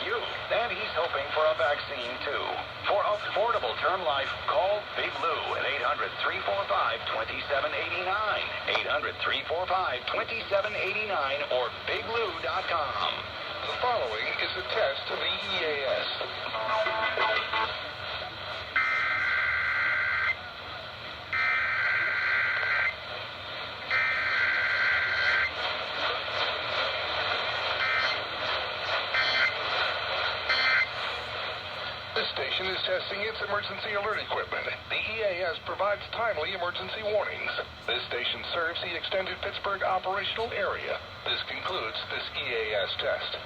you. And he's hoping for a vaccine, too. For affordable term life, call Big Lou at 800-345-2789. 800-345-2789 or biglou.com. The following is a test of the EAS. This station is testing its emergency alert equipment. The EAS provides timely emergency warnings. This station serves the extended Pittsburgh operational area. This concludes this EAS test.